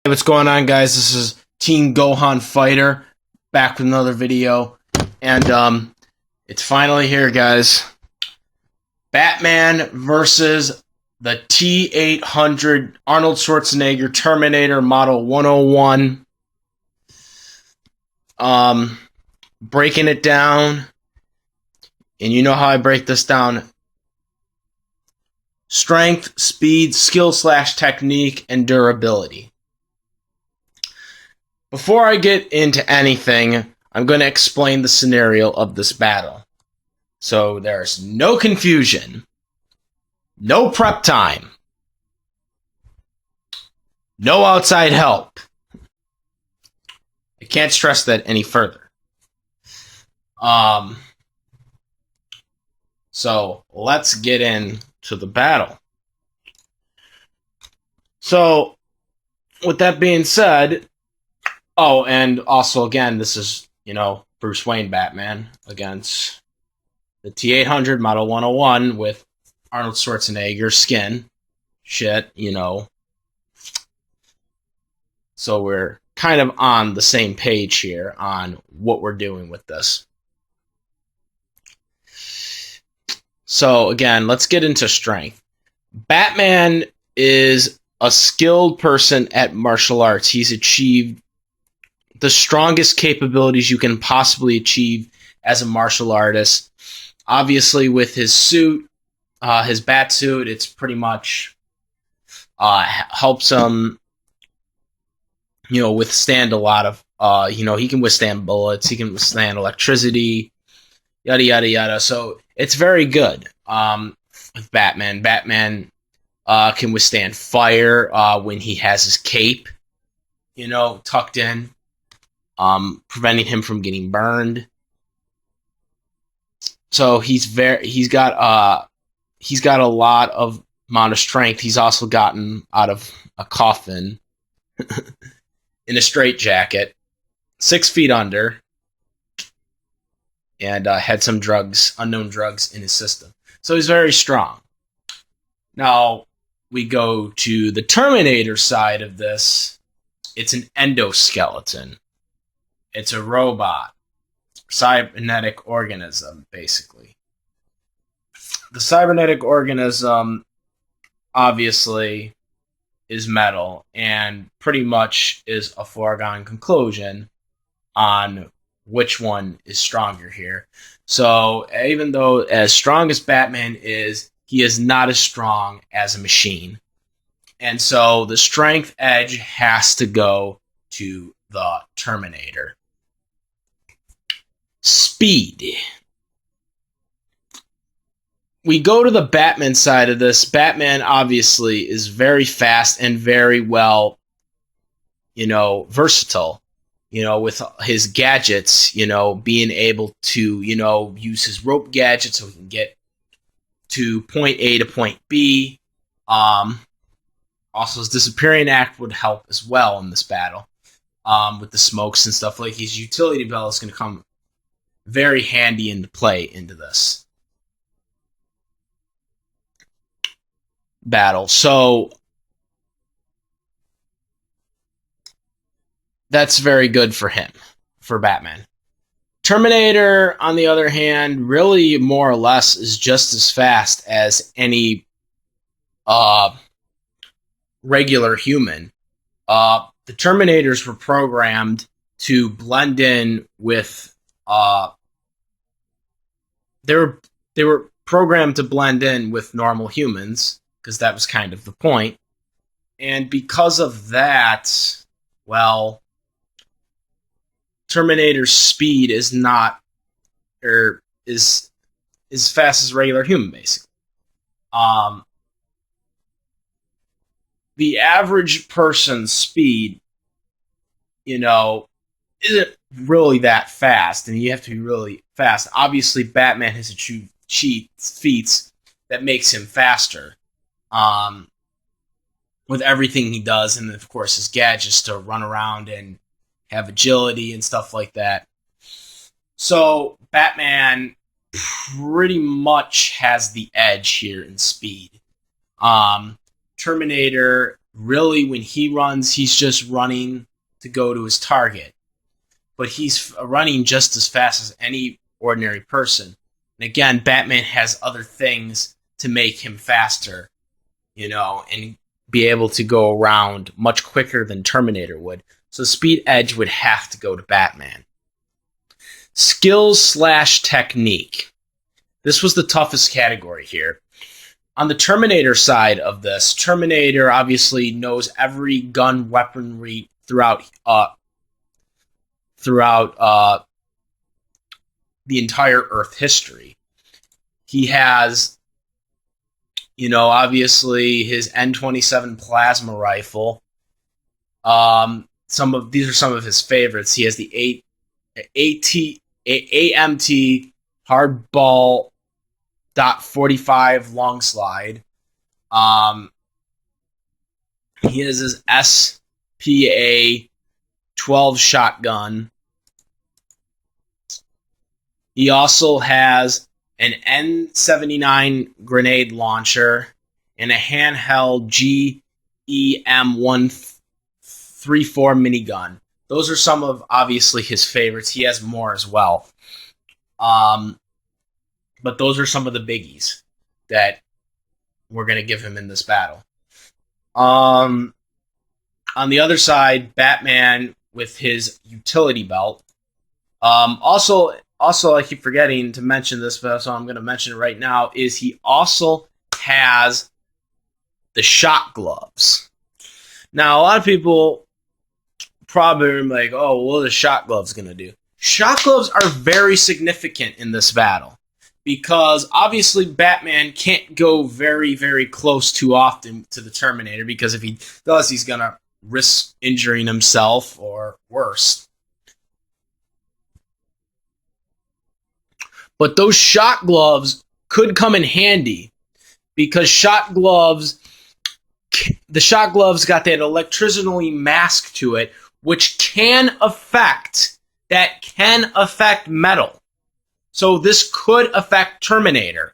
What's going on, guys? This is Team Gohan Fighter back with another video, and it's finally here, guys. Batman versus the T-800 Arnold Schwarzenegger Terminator Model 101. Breaking it down, and you know how I break this down: strength, speed, skill/technique, and durability. Before I get into anything, I'm going to explain the scenario of this battle. So there's no confusion, no prep time, no outside help. I can't stress that any further. So let's get into the battle. So with that being said, oh, and also, again, this is, Bruce Wayne Batman against the T-800 Model 101 with Arnold Schwarzenegger skin. Shit, So we're kind of on the same page here on what we're doing with this. So, again, let's get into strength. Batman is a skilled person at martial arts. He's achieved the strongest capabilities you can possibly achieve as a martial artist. Obviously, with his suit, his bat suit, it's pretty much helps him, withstand a lot of, he can withstand bullets, he can withstand electricity, yada, yada, yada. So it's very good with Batman. Batman can withstand fire when he has his cape, tucked in. Preventing him from getting burned. So he's got a lot of amount of strength. He's also gotten out of a coffin in a straitjacket, 6 feet under, and had some unknown drugs in his system. So he's very strong. Now we go to the Terminator side of this. It's an endoskeleton. It's a robot, cybernetic organism, basically. The cybernetic organism, obviously, is metal, and pretty much is a foregone conclusion on which one is stronger here. So, even though as strong as Batman is, he is not as strong as a machine. And so, the strength edge has to go to the Terminator. Speed. We go to the Batman side of this. Batman obviously is very fast and very well, versatile, with his gadgets, being able to, use his rope gadget so he can get to point A to point B. Also, his disappearing act would help as well in this battle. With the smokes and stuff, like his utility belt is going to come very handy into play into this battle. So that's very good for him, for Batman. Terminator, on the other hand, really more or less is just as fast as any regular human. The Terminators were programmed to blend in with they were programmed to blend in with normal humans, because that was kind of the point. And because of that, well, Terminator's speed is not, or is as fast as regular human, basically. The average person's speed, isn't really that fast, and you have to be really fast. Obviously, Batman has achieved feats that makes him faster, with everything he does, and of course his gadgets to run around and have agility and stuff like that. So Batman pretty much has the edge here in speed. Terminator really, when he runs, he's just running to go to his target. But he's running just as fast as any ordinary person. And again, Batman has other things to make him faster, and be able to go around much quicker than Terminator would. So speed edge would have to go to Batman. Skills/technique. This was the toughest category here. On the Terminator side of this, Terminator obviously knows every gun weaponry throughout the entire Earth history. He has, obviously his N27 plasma rifle. These are some of his favorites. He has the AMT hardball .45 long slide. He has his SPA 12 shotgun. He also has an N79 grenade launcher and a handheld GEM-134 minigun. Those are some of, obviously, his favorites. He has more as well. But those are some of the biggies that we're going to give him in this battle. On the other side, Batman with his utility belt. Also, I keep forgetting to mention this, but so I'm going to mention it right now, is he also has the shot gloves. Now, a lot of people probably are like, oh, what are the shot gloves going to do? Shot gloves are very significant in this battle because obviously Batman can't go very, very close too often to the Terminator because if he does, he's going to risk injuring himself or worse. But those shot gloves could come in handy because the shot gloves got that electricity mask to it, which can affect metal. So this could affect Terminator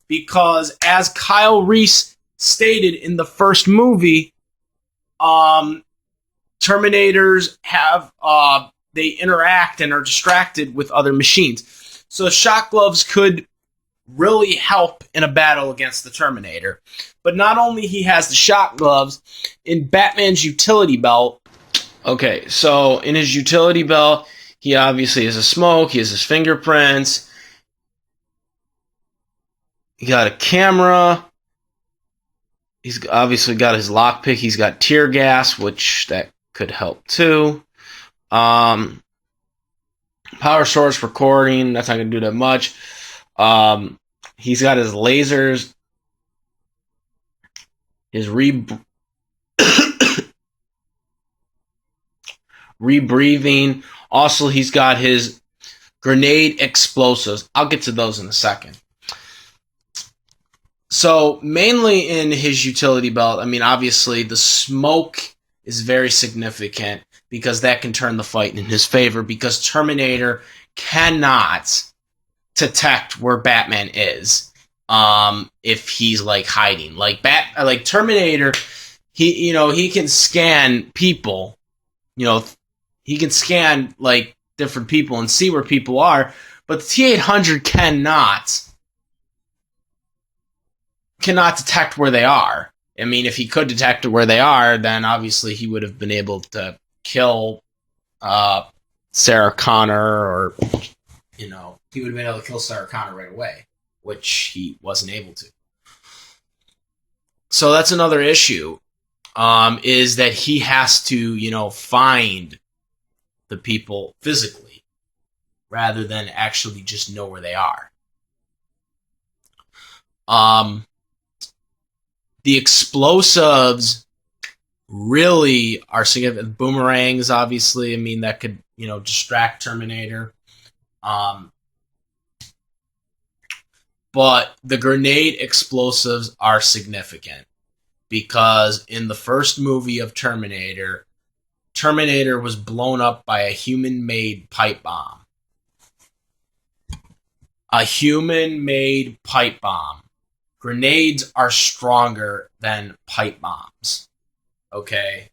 because, as Kyle Reese stated in the first movie, Terminators have they interact and are distracted with other machines. So shot gloves could really help in a battle against the Terminator. But not only he has the shot gloves, in Batman's utility belt. Okay, so in his utility belt, he obviously has a smoke, he has his fingerprints, he got a camera, he's obviously got his lockpick, he's got tear gas, which that could help too. Power source recording, that's not going to do that much. He's got his lasers, his rebreathing. Also, he's got his grenade explosives. I'll get to those in a second. So, mainly in his utility belt, obviously the smoke is very significant because that can turn the fight in his favor because Terminator cannot detect where Batman is if he's hiding. Like Terminator, he can scan people, he can scan different people and see where people are, but the T-800 cannot detect where they are. If he could detect where they are, then obviously he would have been able to kill Sarah Connor, or he would have been able to kill Sarah Connor right away, which he wasn't able to. So that's another issue, is that he has to, find the people physically rather than actually just know where they are. The explosives really are significant. Boomerangs, obviously, that could, distract Terminator. But the grenade explosives are significant because in the first movie of Terminator was blown up by a human-made pipe bomb. A human-made pipe bomb. Grenades are stronger than pipe bombs. okay,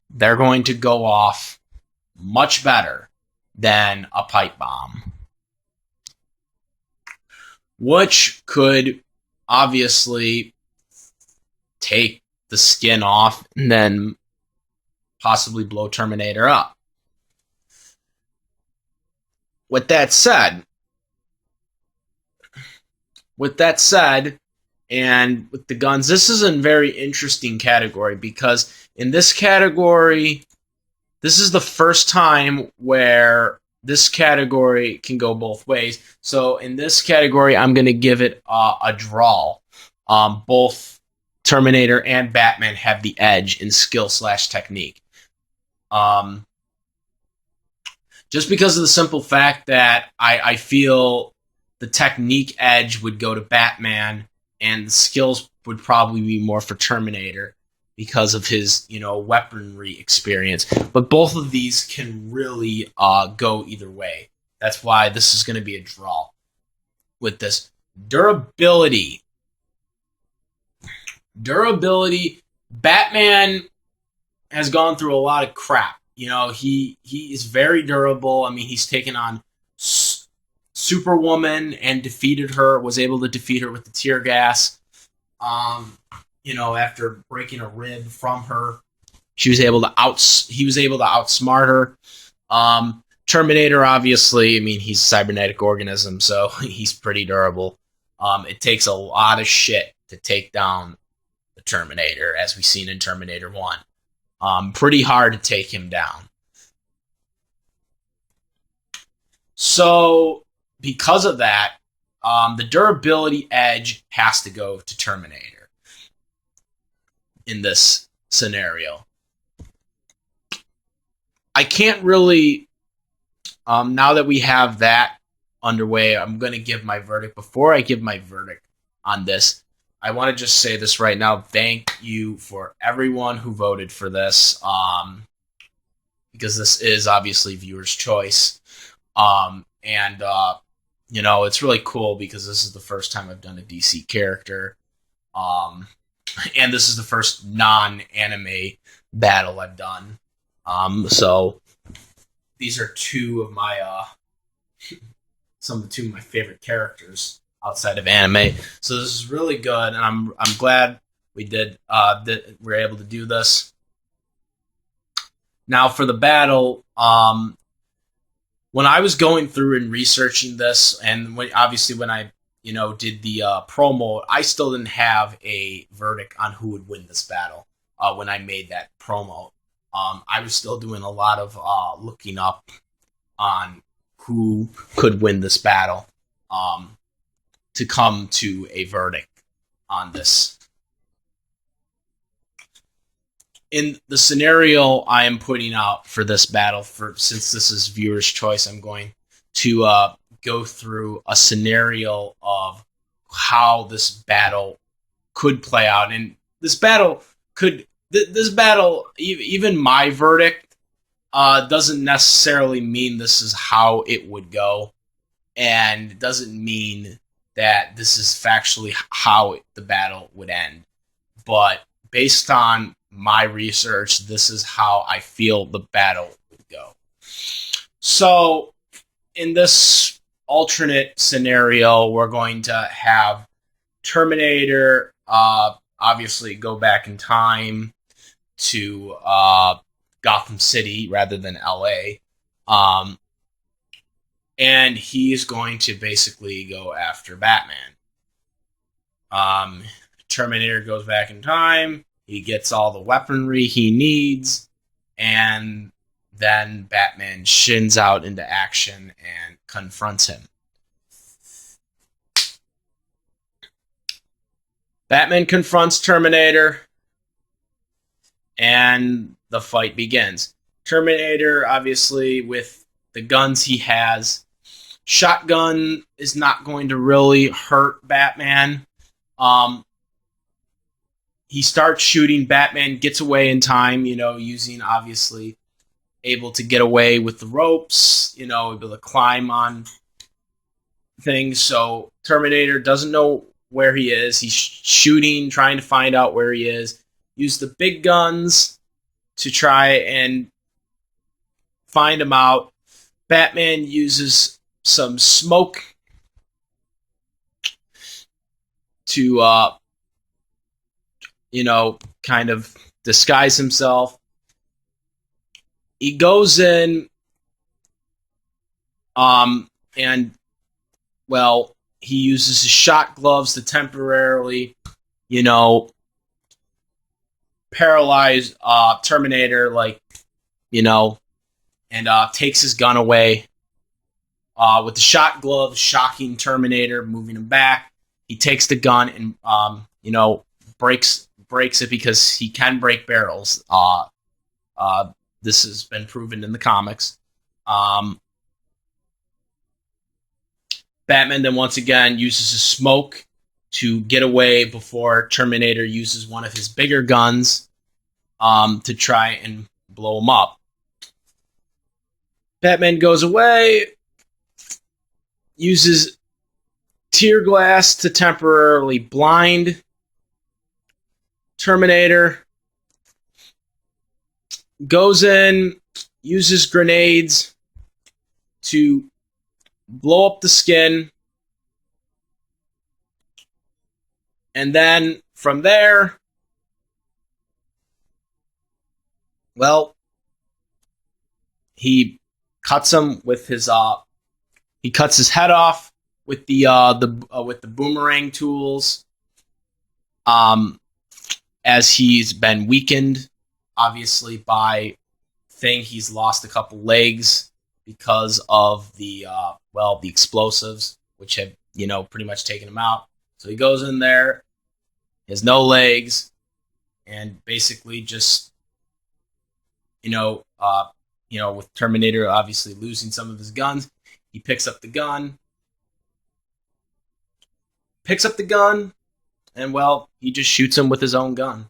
they're going to go off much better than a pipe bomb, which could obviously take the skin off and then possibly blow Terminator up. With that said, and with the guns, this is a very interesting category, because in this category, this is the first time where this category can go both ways. So in this category, I'm going to give it a draw. Both Terminator and Batman have the edge in skill/technique. Just because of the simple fact that I feel the technique edge would go to Batman, and the skills would probably be more for Terminator because of his, weaponry experience. But both of these can really go either way. That's why this is going to be a draw with this. Durability. Batman has gone through a lot of crap. He is very durable. I mean, he's taken on Superwoman and defeated her, was able to defeat her with the tear gas. After breaking a rib from her, he was able to outsmart her. Terminator, obviously, I mean, he's a cybernetic organism, so he's pretty durable. It takes a lot of shit to take down the Terminator, as we've seen in Terminator 1. Pretty hard to take him down. So, because of that, the durability edge has to go to Terminator in this scenario. I can't really, now that we have that underway, I'm going to give my verdict. Before I give my verdict on this, I want to just say this right now. Thank you for everyone who voted for this, because this is obviously viewer's choice. It's really cool because this is the first time I've done a DC character. And this is the first non-anime battle I've done. So these are two of my two of my favorite characters outside of anime. So this is really good, and I'm glad we did that we're able to do this. Now for the battle, when I was going through and researching this, and when I did the promo, I still didn't have a verdict on who would win this battle. When I made that promo, I was still doing a lot of looking up on who could win this battle to come to a verdict on this. In the scenario I am putting out for this battle, since this is viewer's choice, I'm going to go through a scenario of how this battle could play out. And this battle even my verdict doesn't necessarily mean this is how it would go, and doesn't mean that this is factually how the battle would end. But based on my research, this is how I feel the battle would go. So, in this alternate scenario, we're going to have Terminator obviously go back in time to Gotham City rather than LA. And he's going to basically go after Batman. Terminator goes back in time. He gets all the weaponry he needs, and then Batman shins out into action and confronts him. Batman confronts Terminator, and the fight begins. Terminator, obviously, with the guns he has, shotgun is not going to really hurt Batman. He starts shooting. Batman gets away in time, using, obviously, able to get away with the ropes, able to climb on things. So Terminator doesn't know where he is. He's shooting, trying to find out where he is. use the big guns to try and find him out. Batman uses some smoke to, kind of disguise himself. He goes in, and, well, he uses his shot gloves to temporarily, paralyze Terminator, and takes his gun away. With the shot gloves, shocking Terminator, moving him back. He takes the gun and, breaks it because he can break barrels. This has been proven in the comics. Batman then once again uses his smoke to get away before Terminator uses one of his bigger guns to try and blow him up. Batman goes away, uses tear gas to temporarily blind Terminator, goes in, uses grenades to blow up the skin, and then from there, well, he cuts him with his he cuts his head off with the boomerang tools, as he's been weakened, obviously by thing. He's lost a couple legs because of the explosives, which have pretty much taken him out. So he goes in there, he has no legs, and basically just with Terminator obviously losing some of his guns, he picks up the gun, and, well, he just shoots him with his own gun,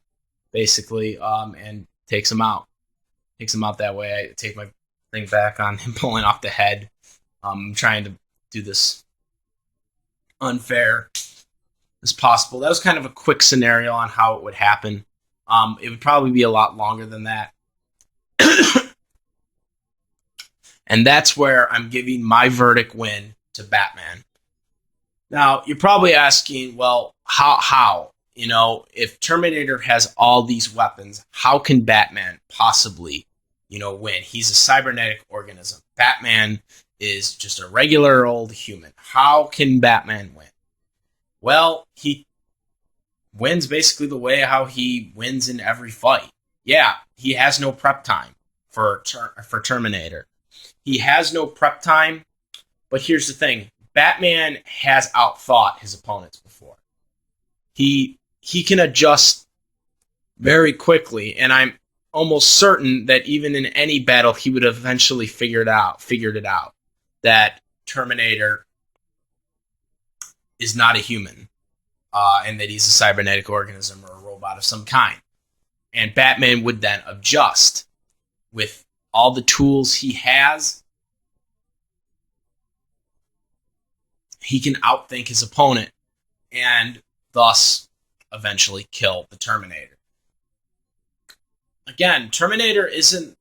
basically, and takes him out. Takes him out that way. I take my thing back on him pulling off the head. I'm trying to do this unfair as possible. That was kind of a quick scenario on how it would happen. It would probably be a lot longer than that. And that's where I'm giving my verdict win to Batman. Now, you're probably asking, well, how? If Terminator has all these weapons, how can Batman possibly, win? He's a cybernetic organism. Batman is just a regular old human. How can Batman win? Well, he wins basically the way how he wins in every fight. Yeah, he has no prep time for Terminator. He has no prep time, but here's the thing. Batman has outthought his opponents before. He can adjust very quickly, and I'm almost certain that even in any battle, he would eventually figured it out that Terminator is not a human, and that he's a cybernetic organism or a robot of some kind. And Batman would then adjust with all the tools he has. He can outthink his opponent and thus eventually kill the Terminator. Again, Terminator isn't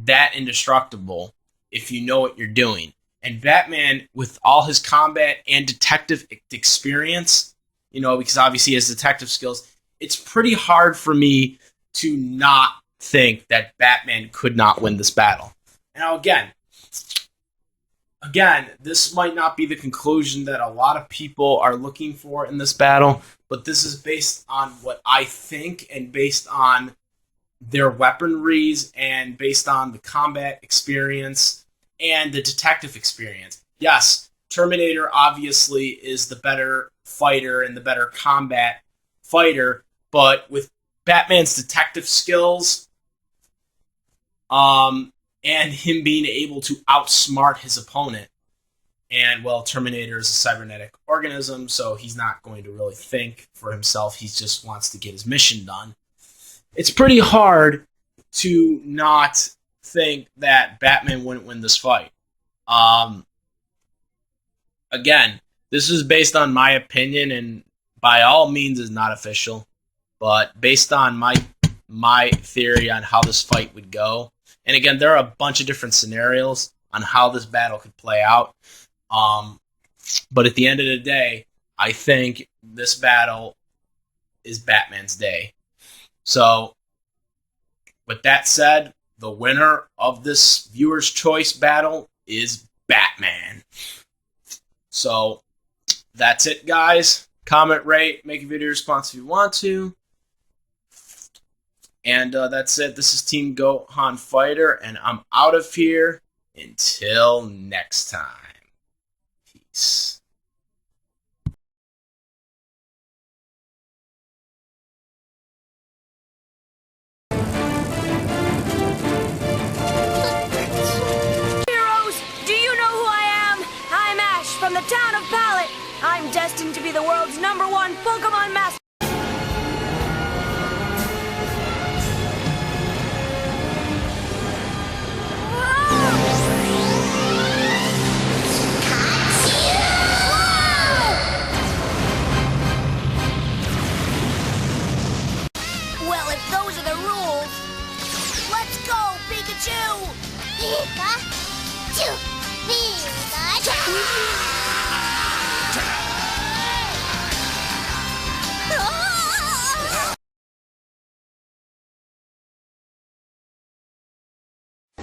that indestructible if you know what you're doing. And Batman, with all his combat and detective experience, because obviously he has detective skills, it's pretty hard for me to not think that Batman could not win this battle. Now, again, this might not be the conclusion that a lot of people are looking for in this battle, but this is based on what I think and based on their weaponries and based on the combat experience and the detective experience. Yes, Terminator obviously is the better fighter and the better combat fighter, but with Batman's detective skills, and him being able to outsmart his opponent. And, well, Terminator is a cybernetic organism, so he's not going to really think for himself. He just wants to get his mission done. It's pretty hard to not think that Batman wouldn't win this fight. Again, this is based on my opinion, and by all means is not official. But based on my theory on how this fight would go, and again, there are a bunch of different scenarios on how this battle could play out. But at the end of the day, I think this battle is Batman's day. So, with that said, the winner of this viewer's choice battle is Batman. So, that's it, guys. Comment, rate, make a video response if you want to. And that's it. This is Team Gohan Fighter, and I'm out of here. Until next time. Peace. From the town of Pallet, I'm destined to be the world's #1 Pokemon master. Well, if those are the rules, let's go, Pikachu! Pikachu! Pikachu!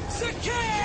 Secure!